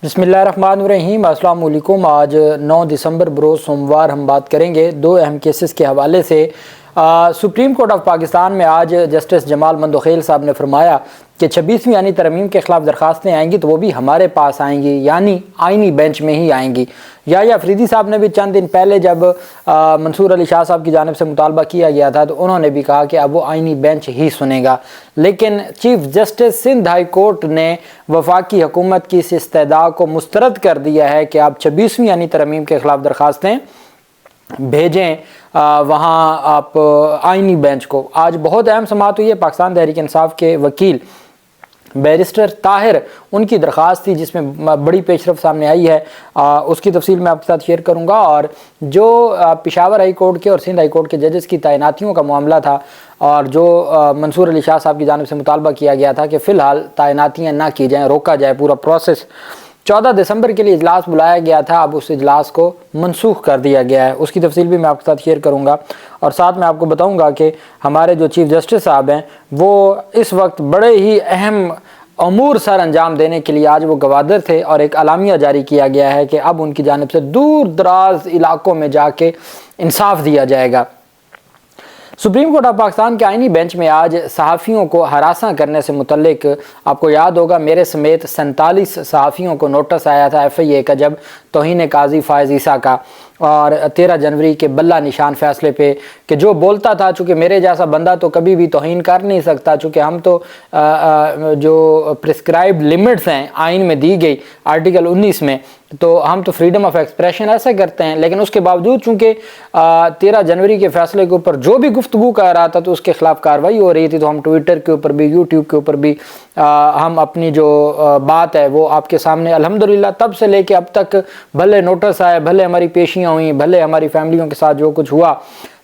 बिस्मिल्लाहिर्रहमानिर्रहीम। अस्सलाम वालेकुम। आज 9 दिसंबर बरोज़ सोमवार हम बात करेंगे दो अहम केसेस के हवाले से। सुप्रीम कोर्ट ऑफ पाकिस्तान में आज जस्टिस जमाल मंदोखेल साहब ने फरमाया कि 26वीं यानी तरमीम के ख़िलाफ़ दरख्वास्तें आएंगी तो वो भी हमारे पास आएंगी, यानी आइनी बेंच में ही आएंगी। या अफरीदी साहब ने भी चंद दिन पहले जब मंसूर अली शाह साहब की जानिब से मुतालबा किया गया था तो उन्होंने भी कहा कि अब वो आइनी बेंच ही सुनेगा। लेकिन chief justice Sindh high court ने वफाकी हुकूमत की इस इस्तदा को मुस्तरद कर दिया है कि आप 26वीं यानी तरमीम के ख़िलाफ़ दरख्वास्तें भेजें वहाँ आप आइनी बेंच को। आज बहुत अहम समाअत हुई है। पाकिस्तान तहरीक इंसाफ के वकील बैरिस्टर ताहिर, उनकी दरख्वास्त थी जिसमें बड़ी पेशरफ सामने आई है, उसकी तफसील मैं आपके साथ शेयर करूंगा। और जो पेशावर हाई कोर्ट के और सिंध हाई कोर्ट के जजेस की तैनातियों का मामला था और जो मंसूर अली शाह साहब की जानिब से मुतालबा किया गया था कि फ़िलहाल तैनातियाँ ना की जाएँ, रोका जाए पूरा प्रोसेस, 14 दिसंबर के लिए इजलास बुलाया गया था, अब उस इजलास को मनसूख कर दिया गया है। उसकी तफसील भी मैं आपके साथ शेयर करूंगा और साथ में आपको बताऊंगा कि हमारे जो चीफ जस्टिस साहब हैं वो इस वक्त बड़े ही अहम अमूर सर अंजाम देने के लिए आज वो गवादर थे और एक अलामिया जारी किया गया है कि अब उनकी जानिब से दूर दराज इलाकों में जाके इंसाफ दिया जाएगा। सुप्रीम कोर्ट ऑफ पाकिस्तान के आइनी बेंच में आज सहाफ़ियों को हरासा करने से मुतल्लिक आपको याद होगा मेरे समेत 47 सहाफ़ियों को नोटिस आया था FIA का जब तौहीन काजी फ़ायज़ ईसा का, और 13 जनवरी के बल्ला निशान फैसले पे कि जो बोलता था चूँकि मेरे जैसा बंदा तो कभी भी तौहीन कर नहीं सकता, चूँकि हम तो जो प्रिस्क्राइब लिमिट्स हैं आइन में दी गई आर्टिकल 19 में, तो हम तो फ्रीडम ऑफ एक्सप्रेशन ऐसे करते हैं। लेकिन उसके बावजूद चूँकि 13 जनवरी के फैसले के ऊपर जो भी गुफ्तगू कर रहा था तो उसके ख़िलाफ़ कार्रवाई हो रही थी, तो हम ट्विटर के ऊपर भी यूट्यूब के ऊपर भी हम अपनी जो बात है वो आपके सामने अल्हम्दुलिल्लाह तब से लेके अब तक भले नोटिस आए, भले हमारी पेशियाँ हुई, भले हमारी फैमिलियों के साथ जो कुछ हुआ,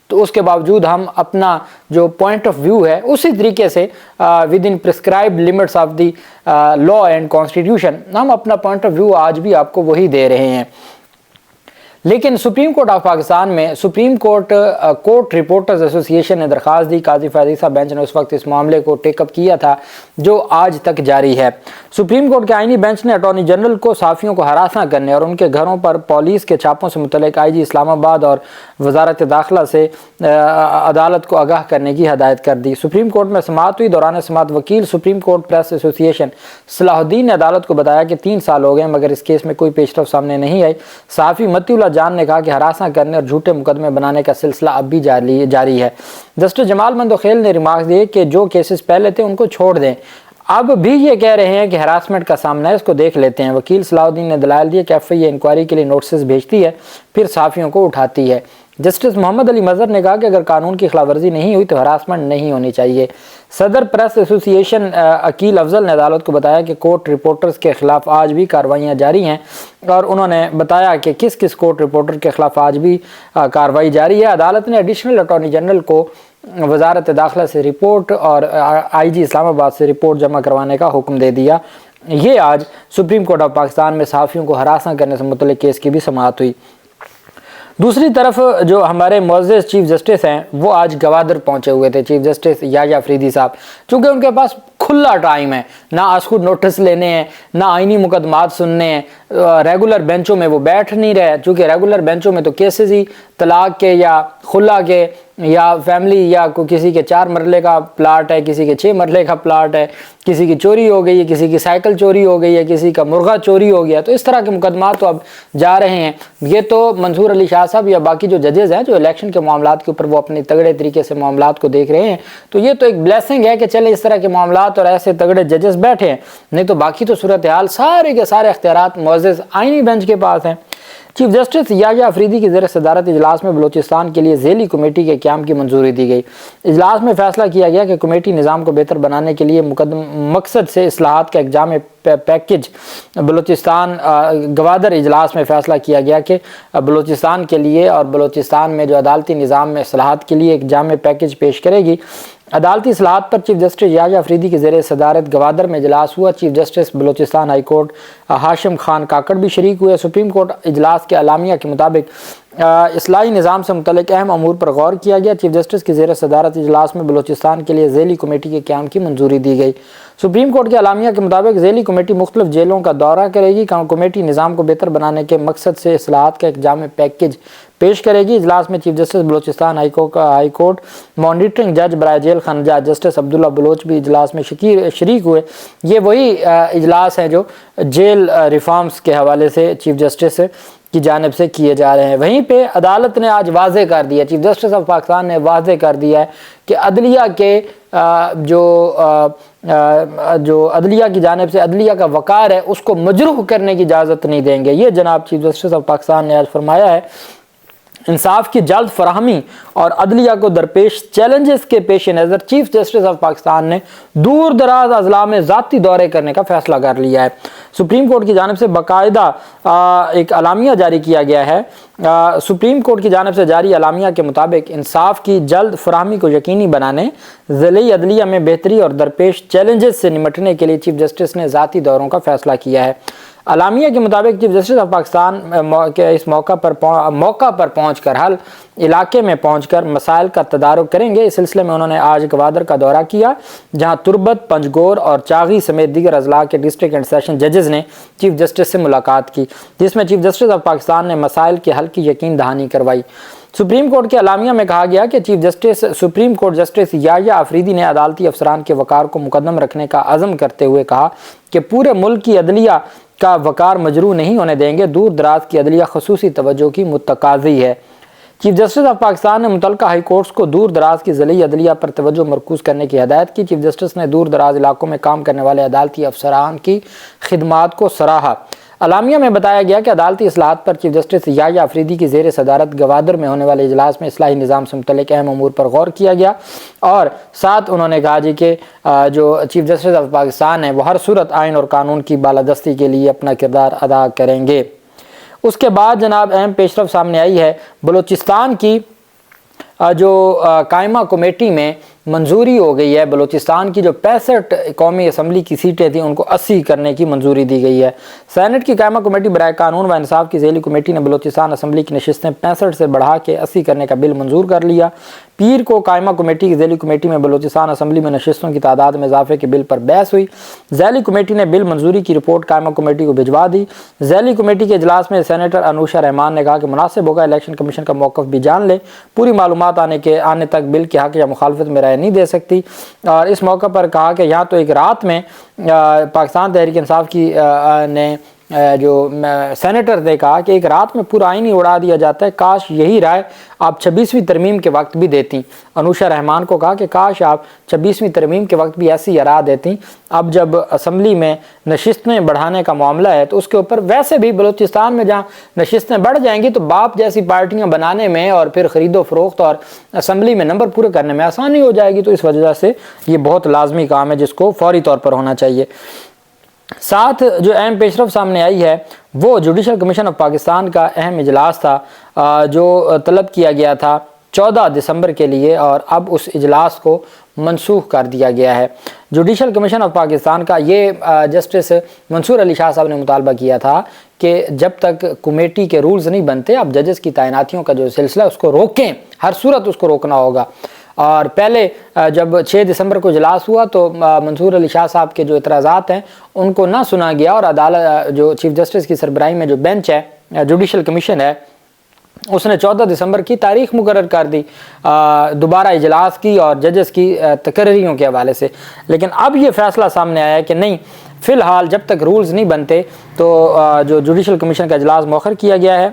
तो उसके बावजूद हम अपना जो पॉइंट ऑफ व्यू है उसी तरीके से with in prescribe limits of the law and constitution हम अपना पॉइंट ऑफ व्यू आज भी आपको वही दे रहे हैं। लेकिन सुप्रीम कोर्ट ऑफ पाकिस्तान में supreme court court reporters association ने दरख्वास्त दी, काजी फ़ायज़ ईसा बेंच ने उस वक्त इस मामले को टेकअप किया था जो आज तक जारी है। सुप्रीम कोर्ट के आइनी बेंच ने अटॉर्नी जनरल को सहाफ़ियों को हरासा करने और उनके घरों पर पुलिस के छापों से मुतल्लिक़ IG इस्लामाबाद और वजारत दाखिला से अदालत को आगाह करने की हदायत कर दी। सुप्रीम कोर्ट में समाअत हुई। दौरान समाअत वकील supreme court press association Salahuddin ने अदालत को बताया कि 3 साल हो गए मगर इस केस में कोई पेशरफ सामने नहीं आई। सहाफ़ी मतीउल्लाह जान ने कहा कि हरासा करने और झूठे मुकदमे बनाने का सिलसिला अब भी जारी है। जस्टिस जमाल मंदोखेल ने रिमार्क दिए कि जो केसेस पहले थे उनको छोड़ दें, अब भी ये कह रहे हैं कि हरासमेंट का सामना है, इसको देख लेते हैं। वकील सलाहुद्दीन ने दलाल दिए कि FIA इंक्वायरी के लिए नोटिस भेजती है फिर सहाफ़ियों को उठाती है। जस्टिस मोहम्मद अली मज़हर ने कहा कि अगर कानून की खिलाफवर्जी नहीं हुई तो हरासमेंट नहीं होनी चाहिए। सदर प्रेस एसोसिएशन अकील अफजल ने अदालत को बताया कि कोर्ट रिपोर्टर्स के खिलाफ आज भी कार्रवाइयाँ जारी हैं और उन्होंने बताया कि किस किस कोर्ट रिपोर्टर के खिलाफ आज भी कार्रवाई जारी है। अदालत ने एडिशनल अटॉर्नी जनरल को वजारत दाखिला से रिपोर्ट और IG इस्लामाबाद से रिपोर्ट जमा करवाने का हुक्म दे दिया। ये आज सुप्रीम कोर्ट ऑफ पाकिस्तान में सहाफ़ियों को हरासा करने से मुतल्लिक़ केस की भी समाअत हुई। दूसरी तरफ जो हमारे मुअज़्ज़ज़ चीफ जस्टिस हैं वो आज गवादर पहुंचे हुए थे। चीफ जस्टिस याह्या अफरीदी साहब, चूँकि उनके पास खुला टाइम है, ना आजकूद नोटिस लेने हैं ना आइनी मुकदमात सुनने हैं, रेगुलर बेंचों में वो बैठ नहीं रहे, चूँकि रेगुलर बेंचों में तो केसेस ही तलाक के या खुला के या फैमिली या किसी के 4 मरले का प्लाट है, किसी के 6 मरले का प्लाट है, किसी की चोरी हो गई है, किसी की साइकिल चोरी हो गई है, किसी का मुर्गा चोरी हो गया, तो इस तरह के मुकदमात तो अब जा रहे हैं। ये तो मंसूर अली शाह साहब या बाकी जो जजेज़ हैं जो इलेक्शन के मामलात के ऊपर वो अपने तगड़े तरीके से मामलात को देख रहे हैं, तो ये तो एक ब्लेसिंग है कि चले इस तरह के मामलात और ऐसे तगड़े जजेस बैठे हैं, नहीं तो बाकी तो सूरत हाल सारे के सारे अख्तियारात मुअज़्ज़ज़ आइनी बेंच के पास हैं। चीफ जस्टिस याह्या अफरीदी की ज़ेर सदारत इजलास में बलूचिस्तान के लिए ज़ेली कमेटी के क़याम की मंजूरी दी गई। इजलास में फैसला किया गया कि कमेटी निज़ाम को बेहतर बनाने के लिए मकसद से इस्लाहात का एक जामे पैकेज बलूचिस्तान गवादर इजलास में फ़ैसला किया गया कि बलूचिस्तान के लिए और बलूचिस्तान में जो अदालती निज़ाम में इस्लाहात के लिए एक जामे पैकेज पेश करेगी। عدالتی اصلاحات پر چیف جسٹس یحییٰ افریدی کی زیر صدارت گوادر میں اجلاس ہوا۔ Chief justice Balochistan high court Hashim Khan Kakar بھی شریک ہوئے۔ سپریم کورٹ اجلاس کے اعلامیہ کے مطابق اصلاحی نظام سے متعلق اہم امور پر غور کیا گیا۔ چیف جسٹس کی زیر صدارت اجلاس میں بلوچستان کے لیے ذیلی کمیٹی کے قیام کی منظوری دی گئی۔ سپریم کورٹ کے اعلامیہ کے مطابق ذیلی کمیٹی مختلف جیلوں کا دورہ کرے گی۔ کمیٹی نظام کو بہتر بنانے کے مقصد سے اصلاحات کا ایک جامع پیکیج پیش کرے گی۔ اجلاس میں chief justice Balochistan high court monitoring جج برائے جیل خانہ جسٹس عبداللہ بلوچ بھی اجلاس میں شریک ہوئے۔ یہ وہی اجلاس ہیں جو جیل ریفارمز کے حوالے سے چیف جسٹس کی جانب سے کیے جا رہے ہیں۔ وہیں پہ عدالت نے آج واضح کر دیا، چیف جسٹس آف پاکستان نے واضح کر دیا ہے کہ عدلیہ کے جو عدلیہ کی جانب سے عدلیہ کا وقار ہے اس کو مجروح کرنے کی اجازت نہیں دیں گے۔ یہ جناب چیف جسٹس آف پاکستان نے آج فرمایا ہے۔ انصاف کی جلد فراہمی اور عدلیہ کو درپیش چیلنجز کے پیش نظر چیف جسٹس آف پاکستان نے دور دراز اضلاع میں ذاتی دورے کرنے کا فیصلہ کر لیا ہے۔ سپریم کورٹ کی جانب سے باقاعدہ ایک اعلامیہ جاری کیا گیا ہے۔ سپریم کورٹ کی جانب سے جاری اعلامیہ کے مطابق انصاف کی جلد فراہمی کو یقینی بنانے، ضلعی عدلیہ میں بہتری اور درپیش چیلنجز سے نمٹنے کے لیے چیف جسٹس نے ذاتی دوروں کا فیصلہ کیا ہے۔ اعلامیہ کے مطابق چیف جسٹس آف پاکستان کے اس موقع پر پہنچ کر حل علاقے میں پہنچ کر مسائل کا تدارک کریں گے۔ اس سلسلے میں انہوں نے آج گوادر کا دورہ کیا، جہاں تربت، پنجگور اور چاغی سمیت دیگر اضلاع کے ڈسٹرکٹ اینڈ سیشن ججز نے چیف جسٹس سے ملاقات کی، جس میں چیف جسٹس آف پاکستان نے مسائل کے حل کی یقین دہانی کروائی۔ سپریم کورٹ کے اعلامیہ میں کہا گیا کہ supreme court justice Yahya Afridi نے عدالتی افسران کے وقار کو مقدم رکھنے کا عزم کرتے ہوئے کہا کہ پورے ملک کی عدلیہ کا وقار مجروح نہیں ہونے دیں گے۔ دور دراز کی عدلیہ خصوصی توجہ کی متقاضی ہے۔ چیف جسٹس آف پاکستان نے متعلقہ ہائی کورٹس کو دور دراز کی ضلعی عدلیہ پر توجہ مرکوز کرنے کی ہدایت کی۔ چیف جسٹس نے دور دراز علاقوں میں کام کرنے والے عدالتی افسران کی خدمات کو سراہا۔ اعلامیہ میں بتایا گیا کہ عدالتی اصلاحات پر چیف جسٹس یحییٰ افریدی کی زیر صدارت گوادر میں ہونے والے اجلاس میں اصلاحی نظام سے متعلق اہم امور پر غور کیا گیا، اور ساتھ انہوں نے کہا کہ جو چیف جسٹس آف پاکستان ہیں وہ ہر صورت آئین اور قانون کی بالادستی کے لیے اپنا کردار ادا کریں گے۔ اس کے بعد جناب اہم پیش رفت سامنے آئی ہے۔ بلوچستان کی جو قائمہ کمیٹی میں منظوری ہو گئی ہے، بلوچستان کی جو 65 قومی اسمبلی کی سیٹیں تھیں ان کو 80 کرنے کی منظوری دی گئی ہے۔ سینٹ کی قائمہ کمیٹی برائے قانون و انصاف کی ذیلی کمیٹی نے بلوچستان اسمبلی کی نشستیں 65 سے بڑھا کے 80 کرنے کا بل منظور کر لیا۔ پیر کو قائمہ کمیٹی کی ذیلی کمیٹی میں بلوچستان اسمبلی میں نشستوں کی تعداد میں اضافے کے بل پر بحث ہوئی۔ ذیلی کمیٹی نے بل منظوری کی رپورٹ قائمہ کمیٹی کو بھجوا دی۔ ذیلی کمیٹی کے اجلاس میں سینیٹر انوشا رحمان نے کہا کہ مناسب ہوگا الیکشن کمیشن کا موقف بھی جان لے، پوری معلومات آنے تک بل کے حق یا مخالفت میں رائے نہیں دے سکتی۔ اور اس موقع پر کہا کہ یہاں تو ایک رات میں پاکستان تحریک انصاف کی نے جو سینیٹر نے کہا کہ ایک رات میں پورا آئین ہی اڑا دیا جاتا ہے، کاش یہی رائے آپ 26ویں ترمیم کے وقت بھی دیتی۔ انوشا رحمان کو کہا کہ کاش آپ 26ویں ترمیم کے وقت بھی ایسی رائے دیتی۔ اب جب اسمبلی میں نشستیں بڑھانے کا معاملہ ہے تو اس کے اوپر ویسے بھی بلوچستان میں جہاں نشستیں بڑھ جائیں گی تو باپ جیسی پارٹیاں بنانے میں اور پھر خرید و فروخت اور اسمبلی میں نمبر پورے کرنے میں آسانی ہو جائے گی، تو اس وجہ سے یہ بہت لازمی کام ہے جس کو فوری طور پر ہونا چاہیے۔ ساتھ جو اہم پیش رفت سامنے آئی ہے وہ جوڈیشل کمیشن آف پاکستان کا اہم اجلاس تھا جو طلب کیا گیا تھا 14 دسمبر کے لیے، اور اب اس اجلاس کو منسوخ کر دیا گیا ہے۔ جوڈیشل کمیشن آف پاکستان کا یہ جسٹس منصور علی شاہ صاحب نے مطالبہ کیا تھا کہ جب تک کمیٹی کے رولز نہیں بنتے اب ججز کی تعیناتیوں کا جو سلسلہ ہے اس کو روکیں، ہر صورت اس کو روکنا ہوگا۔ اور پہلے جب 6 دسمبر کو اجلاس ہوا تو منصور علی شاہ صاحب کے جو اعتراضات ہیں ان کو نہ سنا گیا، اور عدالت جو چیف جسٹس کی سربراہی میں جو بینچ ہے جوڈیشل کمیشن ہے اس نے 14 دسمبر کی تاریخ مقرر کر دی دوبارہ اجلاس کی اور ججز کی تقرریوں کے حوالے سے۔ لیکن اب یہ فیصلہ سامنے آیا ہے کہ نہیں، فی الحال جب تک رولز نہیں بنتے تو جو جوڈیشل کمیشن کا اجلاس مؤخر کیا گیا ہے۔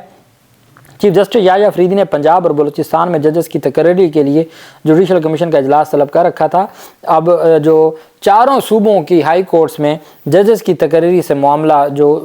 چیف جسٹس یحییٰ افریدی نے پنجاب اور بلوچستان میں ججز کی تقرری کے لیے جوڈیشل کمیشن کا اجلاس طلب کر رکھا تھا۔ اب جو چاروں صوبوں کی ہائی کورٹس میں ججز کی تقرری سے معاملہ جو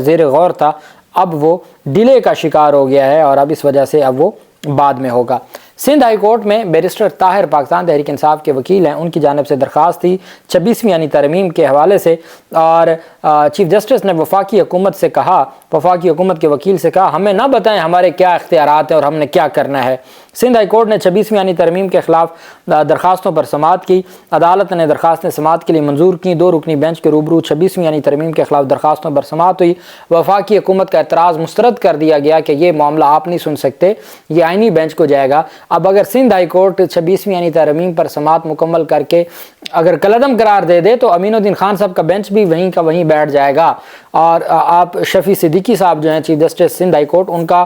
زیر غور تھا اب وہ ڈیلے کا شکار ہو گیا ہے، اور اب اس وجہ سے اب وہ بعد میں ہوگا۔ सिंध हाई कोर्ट में बैरिस्टर ताहिर पाकिस्तान तहरीक इंसाफ के वकील हैं, उनकी जानिब से दरख्वास्त थी 26वीं यानी तरमीम के हवाले से, और चीफ जस्टिस ने वफाकी हुकूमत से कहा, वफाकी हुकूमत के वकील से कहा हमें ना बताएं हमारे क्या इख्तियारात हैं और हमने क्या करना है। सिंध हाई कोर्ट ने 26वीं यानी तरमीम के खिलाफ दरखास्तों पर समाअत की। अदालत ने दरखास्तें समाअत के लिए मंजूर की। 2 रुकनी बेंच के रूबरू 26वीं यानी तरमीम के खिलाफ दरखास्तों पर समाअत हुई। वफाकी हुकूमत का एतराज़ मुस्तरद कर दिया गया कि ये मामला आप नहीं सुन सकते, ये आइनी बेंच को जाएगा। अब अगर सिंध हाई कोर्ट 26वीं यानी तरमीम पर समाअत मुकम्मल करके अगर कलअदम करार दे दे तो अमीनुद्दीन खान साहब का बेंच भी वहीं का वहीं बैठ जाएगा, और आप शफी सिद्दीकी साहब जो हैं chief justice Sindh high court, उनका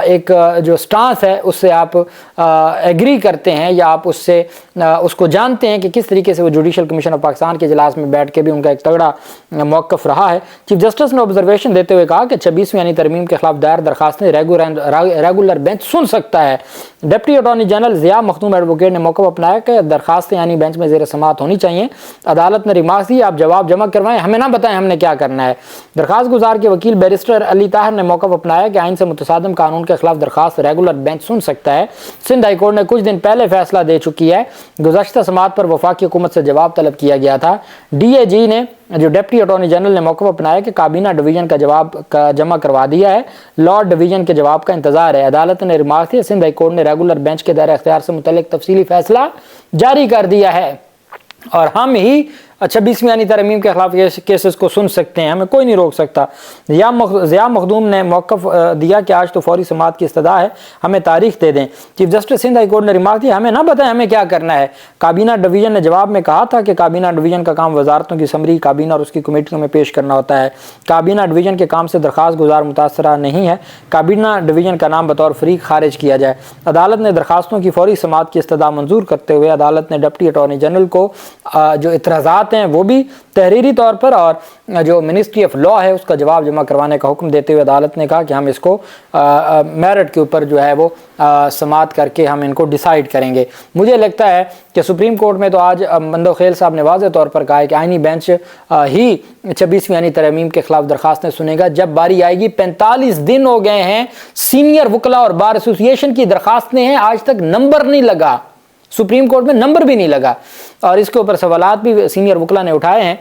एक जो स्टांस है उससे आप एग्री करते हैं या आप उससे उसको जानते हैं कि किस तरीके से वो जुडिशल कमीशन ऑफ पाकिस्तान के इजलास में बैठ के भी उनका एक तगड़ा मौक़िफ़ रहा है। चीफ जस्टिस ने ऑब्जर्वेशन देते हुए कहा कि 26वीं यानी तरमीम के खिलाफ दायर दरखास्तें रेगुलर बेंच सुन सकता है। Deputy attorney general Zia Makhdoom advocate ने मौक़िफ़ अपनाया कि दरखास्तें यानी बेंच में ज़ेर समाअत होनी चाहिए। अदालत ने रिमार्क्स दी आप जवाब जमा करवाएं, हमें ना बताएं हमने क्या करना है। दरखास्त गुजार के वकील बैरिस्टर अली ताहिर ने मौक़िफ़ अपनाया कि आइन से मुतसादम कानून के खिलाफ दरखास्त रेगुलर बेंच सुन सकता है। सिंध हाई कोर्ट ने कुछ दिन पहले फैसला दे चुकी है। गुज़श्ता समाअत पर वफाकी हुकूमत से जवाब तलब किया गया था। DAG ने जो डिप्टी अटॉर्नी जनरल ने मौक़िफ़ अपनाया कि काबीना डिवीज़न का जवाब का जमा करवा दिया है, लॉ डिवीज़न के जवाब का इंतज़ार है। अदालत ने रिमार्क दिया सिंध हाई कोर्ट ने रेगुलर बेंच के दायरे इख्तियार से मुतल्लिक़ तफसीली फैसला जारी कर दिया है और हम ही 26वीं यानी तरमीम के खिलाफ केसेस को सुन सकते हैं, हमें कोई नहीं रोक सकता। ज़िया मखदूम ने मौक़िफ़ दिया कि आज तो फौरी समाअत की इस्तदा है, हमें तारीख दे दें। Chief justice Sindh high court ने रिमार्क दिया हमें ना बताएं हमें क्या करना है। काबीना डिवीज़न ने जवाब में कहा था कि काबीना डिवीज़न का काम वजारतों की समरी काबीना और उसकी कमेटियों में पेश करना होता है। काबीना डिवीज़न के काम से दरखास्त गुजार मुतासरा नहीं है। काबीना डिवीज़न का नाम बतौर फ़रीक खारिज किया जाए। अदालत ने दरखास्तों की फौरी समाअत की इस्तदा मंजूर करते हुए अदालत ने डिप्टी अटॉर्नी जनरल को जो इतराज़ात हैं वो भी तहरीरी तौर पर और जो मिनिस्ट्री ऑफ लॉ है उसका जवाब जमा करवाने का हुक्म देते हुए अदालत ने कहा कि हम इसको मेरिट के ऊपर जो है वो समाअत करके हम इनको डिसाइड करेंगे। मुझे लगता है कि सुप्रीम कोर्ट में तो आज मंदोखेल साहब ने वाज़ेह तौर पर कहा है कि आइनी बेंच ही 26वीं यानी तरमीम के खिलाफ दरखास्तें सुनेगा जब बारी आएगी। 45 दिन हो गए हैं, सीनियर वकला और बार एसोसिएशन की दरखास्तें हैं, आज तक नंबर नहीं लगा, सुप्रीम कोर्ट में नंबर भी नहीं लगा, और इसके ऊपर सवालात भी सीनियर वकला ने उठाए हैं।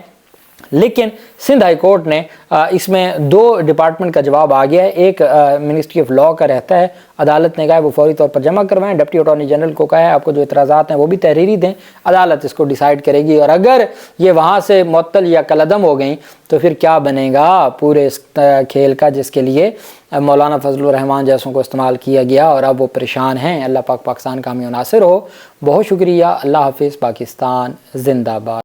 लेकिन सिंध हाई कोर्ट ने इसमें 2 डिपार्टमेंट का जवाब आ गया है। एक मिनिस्ट्री ऑफ लॉ का रहता है, अदालत ने कहा है वो फौरी तौर पर जमा करवाएं। डिप्टी अटॉर्नी जनरल को कहा है आपको जो इतराज़ात हैं वो भी तहरीरी दें, अदालत इसको डिसाइड करेगी। और अगर ये वहाँ से मुअत्तल या कलअदम हो गई तो फिर क्या बनेगा पूरे इस खेल का जिसके लिए मौलाना फजलुर रहमान जैसों को इस्तेमाल किया गया और अब वो परेशान हैं। अल्लाह पाक पाकिस्तान का हामी नासिर हो। बहुत शुक्रिया। अल्लाह हाफिज़। पाकिस्तान जिंदाबाद।